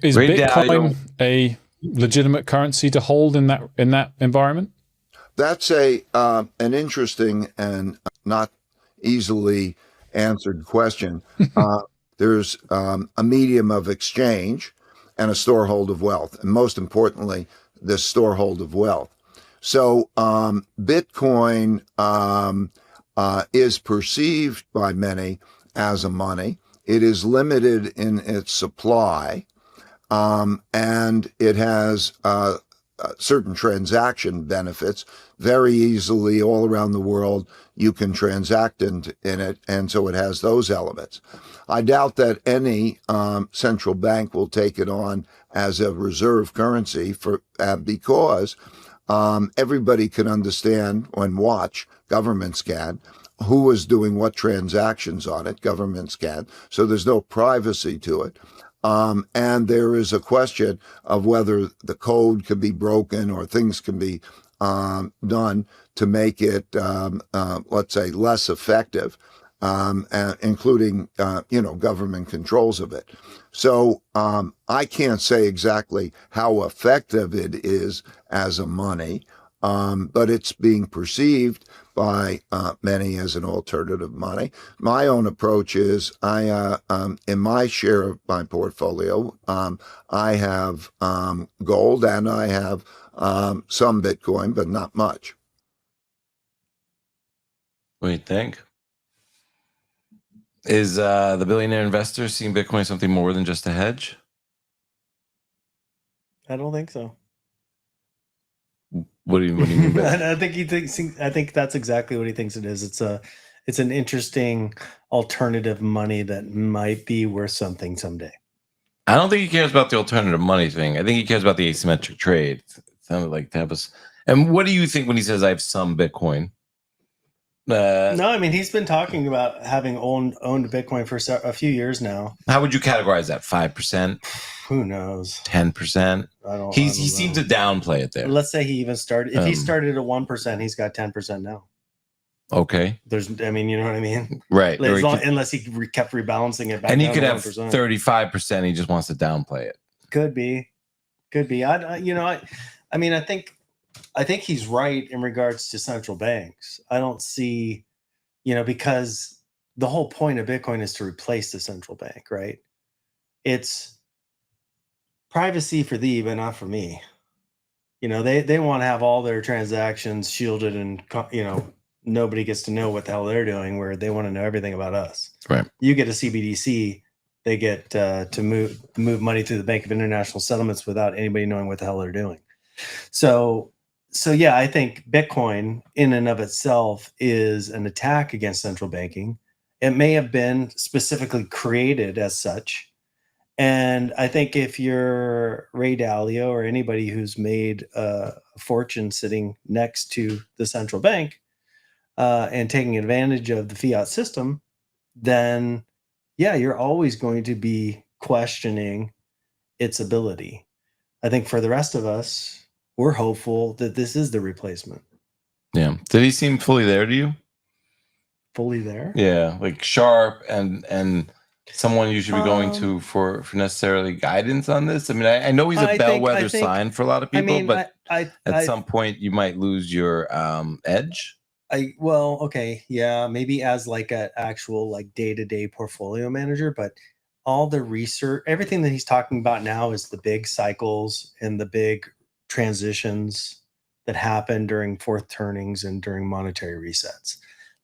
Is Ray Bitcoin Dalio, a legitimate currency to hold in that environment? That's an interesting and not easily answered question. Uh, there's a medium of exchange and a storehold of wealth, and most importantly, the storehold of wealth. So Bitcoin is perceived by many as a money. It is limited in its supply, and it has certain transaction benefits. Very easily, all around the world, you can transact in it, and so it has those elements. I doubt that any central bank will take it on as a reserve currency because everybody can understand and watch, governments can, who is doing what transactions on it, governments can. So there's no privacy to it. And there is a question of whether the code can be broken or things can be done to make it, let's say, less effective, including, government controls of it. So I can't say exactly how effective it is as a money, but it's being perceived by many as an alternative money. My own approach is in my share of my portfolio, I have gold and I have some Bitcoin, but not much. what do you think? Is the billionaire investor seeing Bitcoin something more than just a hedge? I don't think so. What do you mean by that? I think that's exactly what he thinks it is. It's an interesting alternative money that might be worth something someday. I don't think he cares about the alternative money thing. I think he cares about the asymmetric trade. It sounded like that was. And what do you think when he says I have some Bitcoin? No, I mean he's been talking about having owned Bitcoin for a few years now. How would you categorize that? 5%? Who knows? 10%? He seems to downplay it there. Let's say he even started. If he started at 1%, he's got 10% now. Okay. You know what I mean? Right. Unless he kept rebalancing it back. And he could have 35%. He just wants to downplay it. Could be. I think he's right in regards to central banks. I don't see, because the whole point of Bitcoin is to replace the central bank, right? It's privacy for thee, but not for me. They want to have all their transactions shielded and, nobody gets to know what the hell they're doing, where they want to know everything about us. Right. You get a CBDC, they get to move money through the Bank of International Settlements without anybody knowing what the hell they're doing. So yeah, I think Bitcoin in and of itself is an attack against central banking. It may have been specifically created as such. And I think if you're Ray Dalio or anybody who's made a fortune sitting next to the central bank and taking advantage of the fiat system, then yeah, you're always going to be questioning its ability. I think for the rest of us, we're hopeful that this is the replacement. Yeah. Did he seem fully there to you? Fully there? Yeah, like sharp and someone you should be going to for necessarily guidance on this. I mean, I know he's a bellwether sign for a lot of people, but at some point you might lose your edge. Maybe as like an actual like day-to-day portfolio manager, but all the research, everything that he's talking about now is the big cycles and the big transitions that happen during fourth turnings and during monetary resets.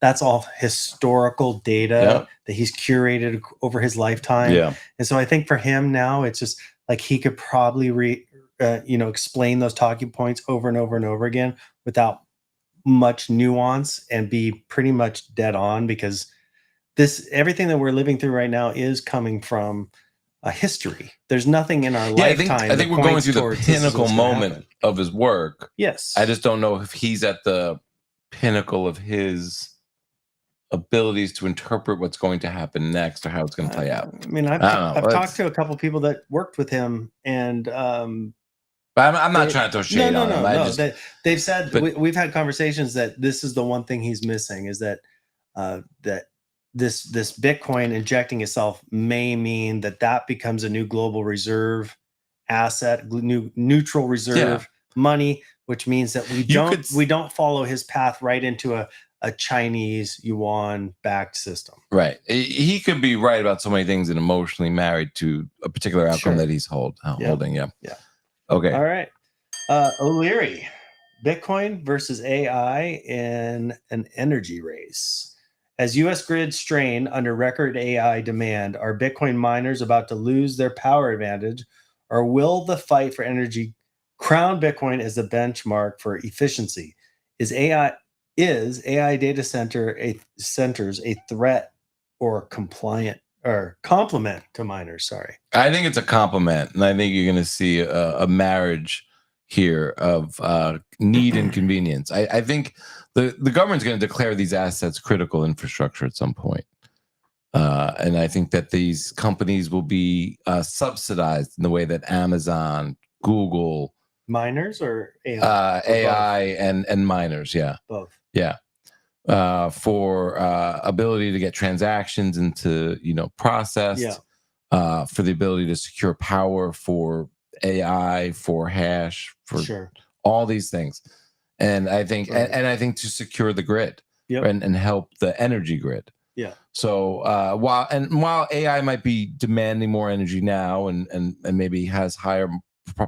That's all historical data that he's curated over his lifetime. Yeah. And so I think for him now, it's just like he could probably explain those talking points over and over and over again without much nuance and be pretty much dead on, because everything that we're living through right now is coming from a history. There's nothing in our lifetime. I think we're going through the pinnacle moment of his work. Yes. I just don't know if he's at the pinnacle of his abilities to interpret what's going to happen next or how it's going to play out. I mean, I've talked to a couple of people that worked with him, and but I'm not trying to throw shade on him. No. They've said we've had conversations that this is the one thing he's missing, is that this Bitcoin injecting itself may mean that becomes a new global reserve asset, neutral reserve money, which means that we don't follow his path right into a Chinese yuan backed system. Right. He could be right about so many things and emotionally married to a particular outcome that he's holding. Yeah. Okay. All right. O'Leary, Bitcoin versus AI in an energy race. As U.S. grids strain under record AI demand, are Bitcoin miners about to lose their power advantage, or will the fight for energy crown Bitcoin as the benchmark for efficiency? Is AI data centers a threat or complement to miners? Sorry. I think it's a complement, and I think you're going to see a marriage here of need and convenience. I think the government's going to declare these assets critical infrastructure at some point. And I think that these companies will be subsidized in the way that Amazon, Google, miners or AI, AI and miners, both, for ability to get transactions into processed, for the ability to secure power for AI, for hash, for all these things, and I think and I think to secure the grid and help the energy grid. Yeah. So while AI might be demanding more energy now and maybe has higher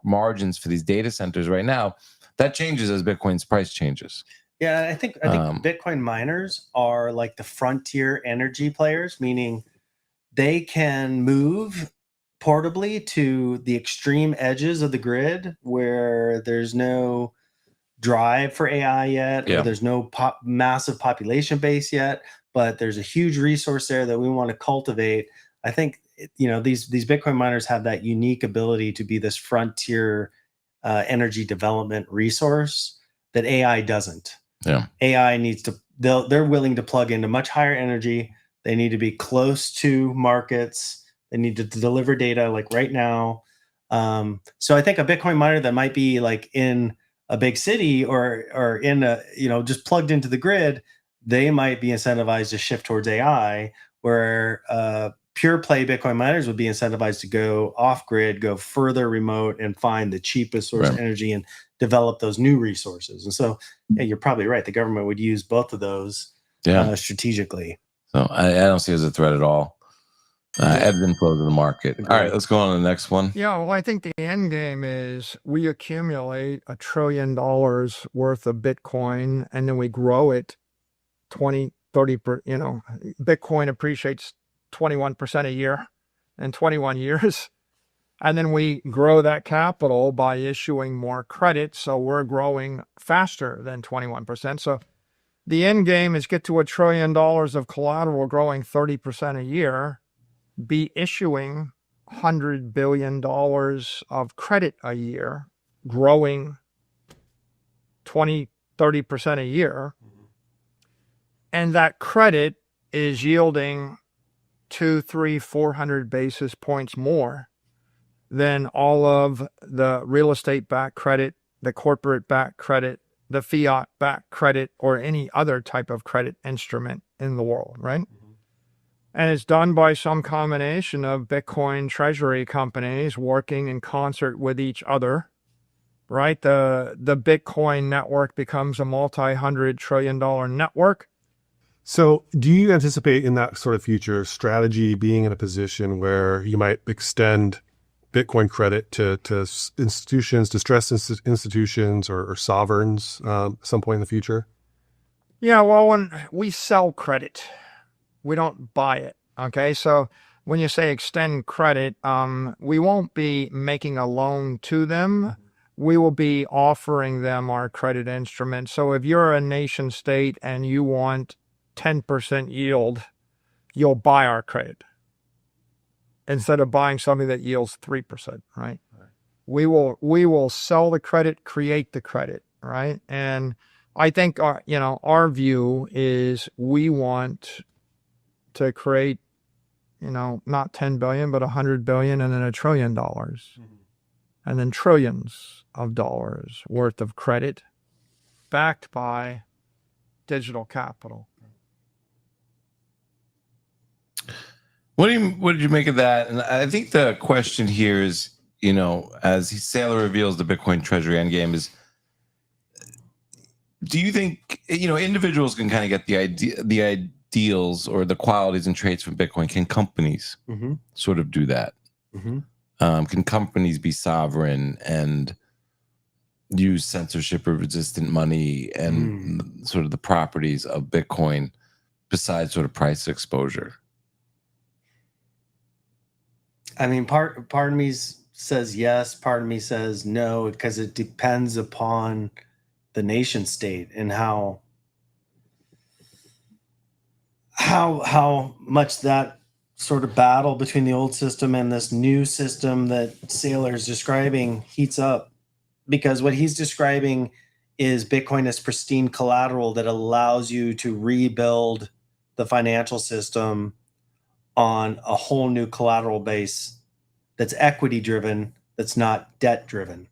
margins for these data centers right now, that changes as Bitcoin's price changes. Yeah, I think Bitcoin miners are like the frontier energy players, meaning they can move portably to the extreme edges of the grid where there's no drive for AI yet, or there's no massive population base yet, but there's a huge resource there that we want to cultivate. I think these Bitcoin miners have that unique ability to be this frontier energy development resource that AI doesn't. Yeah, AI needs to. They're willing to plug into much higher energy. They need to be close to markets. They need to deliver data like right now. So I think a Bitcoin miner that might be like in a big city or in a just plugged into the grid, they might be incentivized to shift towards AI, where pure play Bitcoin miners would be incentivized to go off grid, go further remote, and find the cheapest source of energy and develop those new resources. And so you're probably right. The government would use both of those strategically. So I don't see it as a threat at all. Ebbs and flows of the market. All right, let's go on to the next one. Yeah, well, I think the end game is we accumulate $1 trillion worth of Bitcoin, and then we grow it 20, 30, Bitcoin appreciates 21% a year in 21 years. And then we grow that capital by issuing more credit. So we're growing faster than 21%. So the end game is get to $1 trillion of collateral growing 30% a year, be issuing $100 billion of credit a year, growing 20, 30% a year. And that credit is yielding 200, 300, 400 basis points more than all of the real estate backed credit, the corporate backed credit, the fiat backed credit, or any other type of credit instrument in the world, right? And it's done by some combination of Bitcoin treasury companies working in concert with each other, right? The Bitcoin network becomes a multi-$100 trillion network. So do you anticipate in that sort of future strategy being in a position where you might extend Bitcoin credit to institutions, distressed institutions or sovereigns at some point in the future? Yeah, well, when we sell credit, we don't buy it, okay? So when you say extend credit, we won't be making a loan to them. We will be offering them our credit instrument. So if you're a nation state and you want 10% yield, you'll buy our credit instead of buying something that yields 3%, right? We will sell the credit, create the credit, right? And I think our view is we want to create, not 10 billion, but 100 billion and then $1 trillion. And then trillions of dollars worth of credit backed by digital capital. What did you make of that? And I think the question here is, you know, as Saylor reveals, the Bitcoin Treasury endgame is. Do you think, you know, individuals can kind of get the ideals or the qualities and traits from Bitcoin? Can companies sort of do that? Can companies be sovereign and use censorship resistant money and sort of the properties of Bitcoin besides sort of price exposure? I mean, part of me says yes, part of me says no, because it depends upon the nation state and how much that sort of battle between the old system and this new system that Saylor is describing heats up. Because what he's describing is Bitcoin as pristine collateral that allows you to rebuild the financial system on a whole new collateral base that's equity driven, that's not debt driven,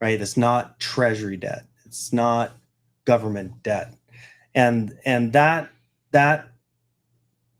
right? That's not treasury debt. It's not government debt. And that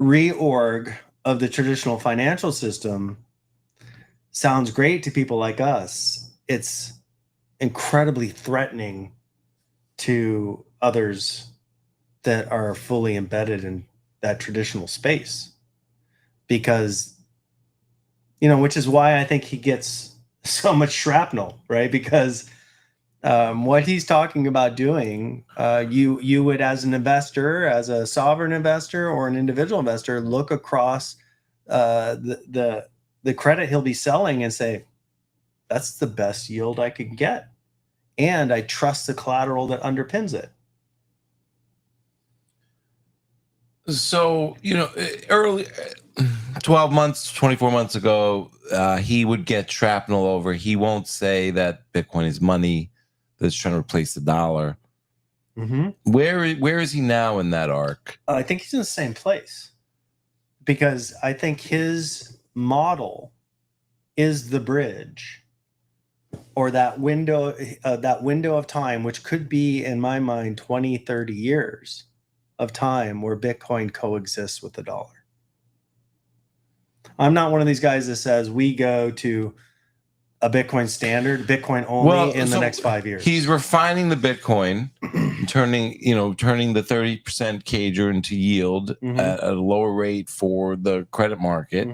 reorg of the traditional financial system sounds great to people like us. It's incredibly threatening to others that are fully embedded in that traditional space, because, you know, which is why I think he gets so much shrapnel, right? Because what he's talking about doing, you would, as an investor, as a sovereign investor or an individual investor, look across the credit he'll be selling and say, that's the best yield I could get. And I trust the collateral that underpins it. So, you know, early 12 months, 24 months ago, he would get shrapnel over. He won't say that Bitcoin is money that's trying to replace the dollar. Where is he now in that arc? I think he's in the same place, because I think his model is the bridge, or that window of time, which could be, in my mind, 20, 30 years of time where Bitcoin coexists with the dollar. I'm not one of these guys that says we go to a Bitcoin standard, Bitcoin only in the next 5 years. He's refining the Bitcoin, turning the 30% CAGR into yield at a lower rate for the credit market.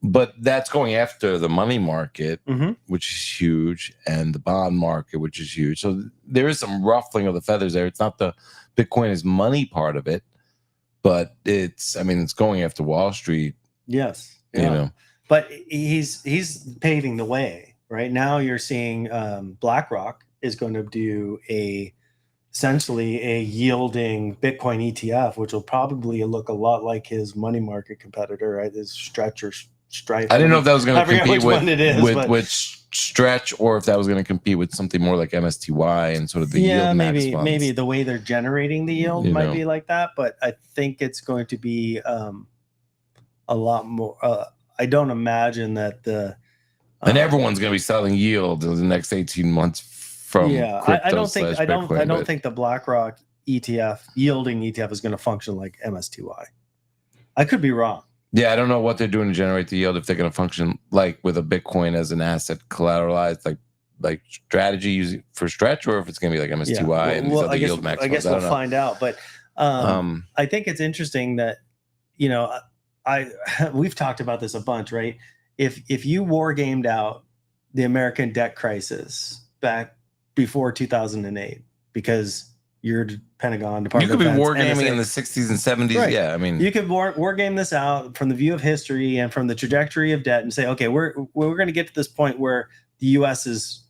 But that's going after the money market, which is huge, and the bond market, which is huge. So there is some ruffling of the feathers there. It's not the Bitcoin is money part of it, but it's going after Wall Street. Yes. You know. But he's paving the way. Right now you're seeing BlackRock is going to do essentially a yielding Bitcoin ETF, which will probably look a lot like his money market competitor, right? His Stretch or Stripe. I didn't know if that was going to compete with Stretch, or if that was going to compete with something more like MSTY and sort of the yield max funds. Maybe the way they're generating the yield might be like that, but I think it's going to be a lot more. I don't imagine that and everyone's going to be selling yield in the next 18 months from crypto. I don't think the BlackRock ETF yielding ETF is going to function like MSTY. I could be wrong. Yeah, I don't know what they're doing to generate the yield, if they're going to function like with a Bitcoin as an asset collateralized, like strategy using for Stretch, or if it's going to be like MSTY and these other yield max. I guess we'll find out. But I think it's interesting that, you know, we've talked about this a bunch, right? If you war gamed out the American debt crisis back before 2008, because you're Pentagon Department. You could be wargaming in the 60s and 70s. Right. Yeah, I mean, you could war game this out from the view of history and from the trajectory of debt, and say, okay, we're going to get to this point where the U.S.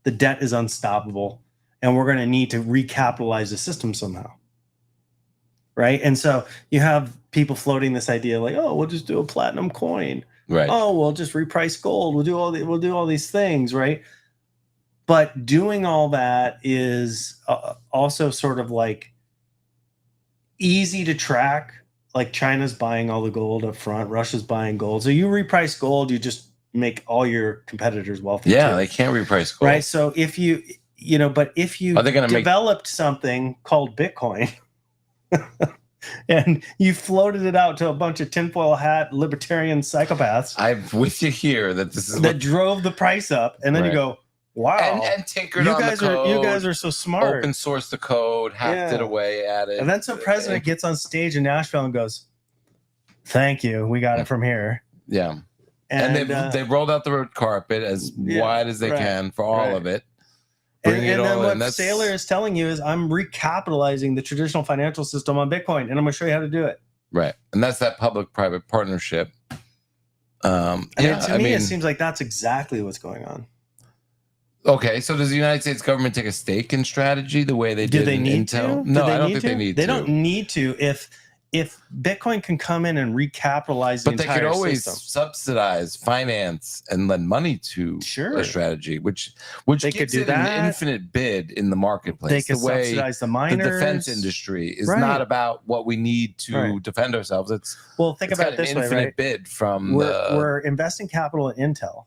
the debt is unstoppable, and we're going to need to recapitalize the system somehow, right? And so you have people floating this idea like, oh, we'll just do a platinum coin, right? Oh, we'll just reprice gold. We'll do all these things, right? But doing all that is also sort of like easy to track. Like China's buying all the gold up front, Russia's buying gold. So you reprice gold, you just make all your competitors wealthy. Yeah, too. They can't reprice gold. Right. So if you developed something called Bitcoin, and you floated it out to a bunch of tinfoil hat libertarian psychopaths. I'm with you here that this is that drove the price up, and then you go, wow, and tinkered on the code. You guys are so smart. Open source the code, hacked it away at it. And then some president gets on stage in Nashville and goes, "Thank you, we got it from here." Yeah, and they rolled out the red carpet as wide as they can for all of it. And then what Saylor is telling you is, I'm recapitalizing the traditional financial system on Bitcoin, and I'm going to show you how to do it. Right, and that's that public-private partnership. To me, it seems like that's exactly what's going on. Okay, so does the United States government take a stake in strategy the way they did in Intel? No, I don't think they need to. They don't need to. If Bitcoin can come in and recapitalize the entire system. But they could always subsidize, finance, and lend money to a strategy, which they gives it an infinite bid in the marketplace. They could subsidize the miners. The defense industry is not about what we need to defend ourselves. Think about it this way, right? Infinite bid from we're investing capital in Intel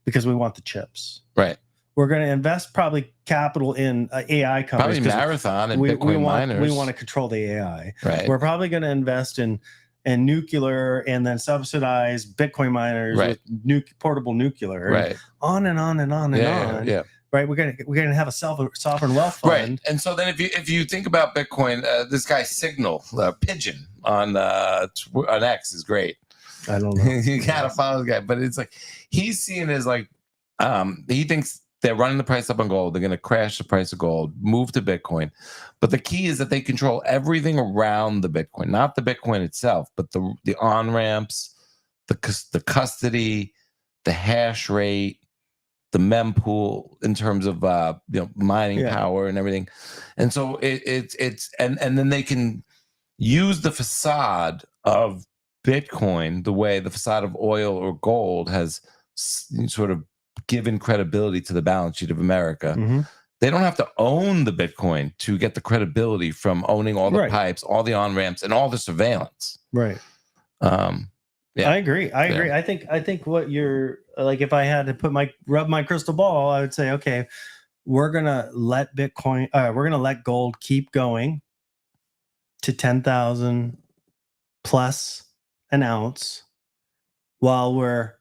because we want the chips. Right. We're going to invest probably capital in AI companies. Probably Marathon and Bitcoin miners. We want to control the AI. Right. We're probably going to invest in nuclear and then subsidize Bitcoin miners with portable nuclear. Right. On and on and on and on. Yeah. Right. We're gonna have a sovereign wealth fund. Right. And so then if you think about Bitcoin, this guy Signal Pigeon on X is great. I don't know. You gotta follow the guy, but it's like he's seeing it as like he thinks they're running the price up on gold. They're going to crash the price of gold, move to Bitcoin. But the key is that they control everything around the Bitcoin, not the Bitcoin itself, but the on-ramps, the custody, the hash rate, the mempool in terms of mining power and everything. And so it's then they can use the facade of Bitcoin the way the facade of oil or gold has sort of given credibility to the balance sheet of America. Mm-hmm. They don't have to own the Bitcoin to get the credibility from owning all the pipes, all the on-ramps, and all the surveillance. Right. I agree. I think what you're like, if I had to rub my crystal ball, I would say, okay, we're gonna let gold keep going to 10,000 plus an ounce while we're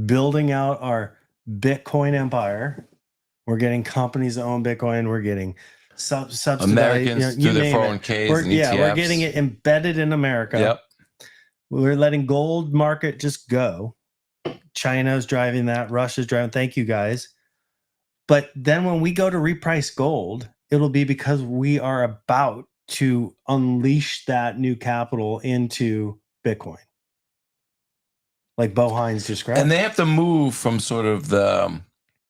building out our Bitcoin empire. We're getting companies that own Bitcoin. We're getting subsidized Americans through their 401ks and ETFs. We're getting it embedded in America. Yep. We're letting gold market just go. China's driving that. Russia's driving. Thank you guys. But then when we go to reprice gold, it'll be because we are about to unleash that new capital into Bitcoin, like Bo Hines described. And they have to move from sort of the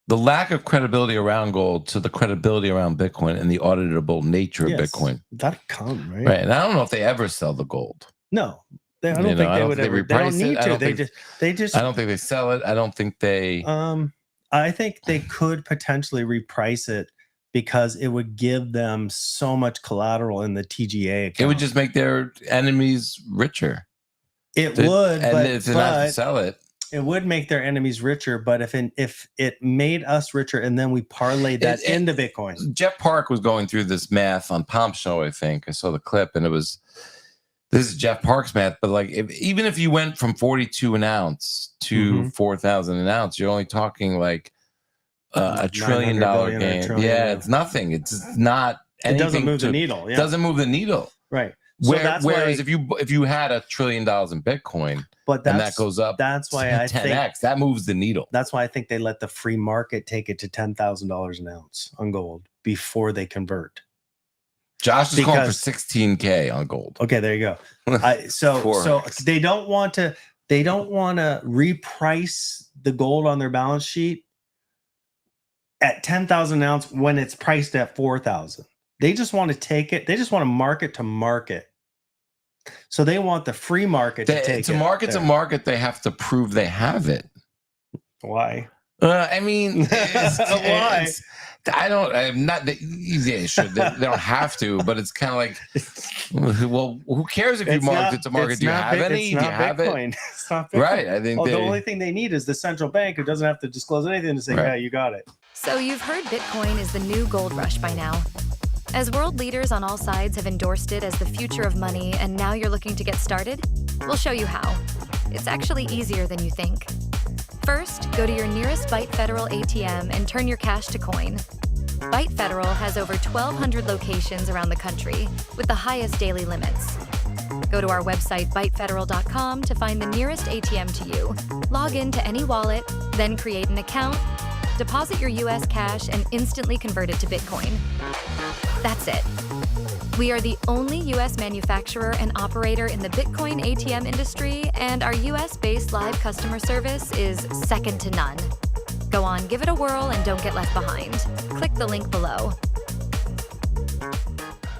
lack of credibility around gold to the credibility around Bitcoin and the auditable nature of Bitcoin. That'll come, right? Right. And I don't know if they ever sell the gold. No. I don't think they would ever. They don't need to. They just. I don't think they sell it. I don't think they. I think they could potentially reprice it because it would give them so much collateral in the TGA account. It would just make their enemies richer. It would, and but if they not to sell it, it would make their enemies richer. But if it made us richer, and then we parlayed that into Bitcoin. Jeff Park was going through this math on Pomp Show. I think I saw the clip, and it was. This is Jeff Park's math, but like even if you went from 42 an ounce to 4,000 an ounce, you're only talking like $1 trillion gain. Yeah, it's nothing. It's not anything. It doesn't move the needle. Yeah. It doesn't move the needle. Right. So whereas if you had $1 trillion in Bitcoin, and that goes up, that's why I 10x that moves the needle. That's why I think they let the free market take it to $10,000 an ounce on gold before they convert. Josh is calling for 16K on gold. Okay, there you go. So they don't want to reprice the gold on their balance sheet at 10,000 an ounce when it's priced at 4,000. They just want to take it. They just want to market to market. So they want the free market to take it. To market to market, they have to prove they have it. Why? I mean, why? I'm not. Yeah, sure. They don't have to, but it's kind of like, well, who cares if you market to market? Do you have any? Do you have Bitcoin. it? It's not Bitcoin. Right. I think the only thing they need is the central bank who doesn't have to disclose anything to say, yeah, you got it. So you've heard Bitcoin is the new gold rush by now. As world leaders on all sides have endorsed it as the future of money and now you're looking to get started, we'll show you how. It's actually easier than you think. First, go to your nearest Byte Federal ATM and turn your cash to coin. Byte Federal has over 1,200 locations around the country with the highest daily limits. Go to our website, bytefederal.com, to find the nearest ATM to you. Log in to any wallet, then create an account, deposit your US cash, and instantly convert it to Bitcoin. That's it. We are the only US manufacturer and operator in the Bitcoin ATM industry, and our US-based live customer service is second to none. Go on, give it a whirl, and don't get left behind. Click the link below.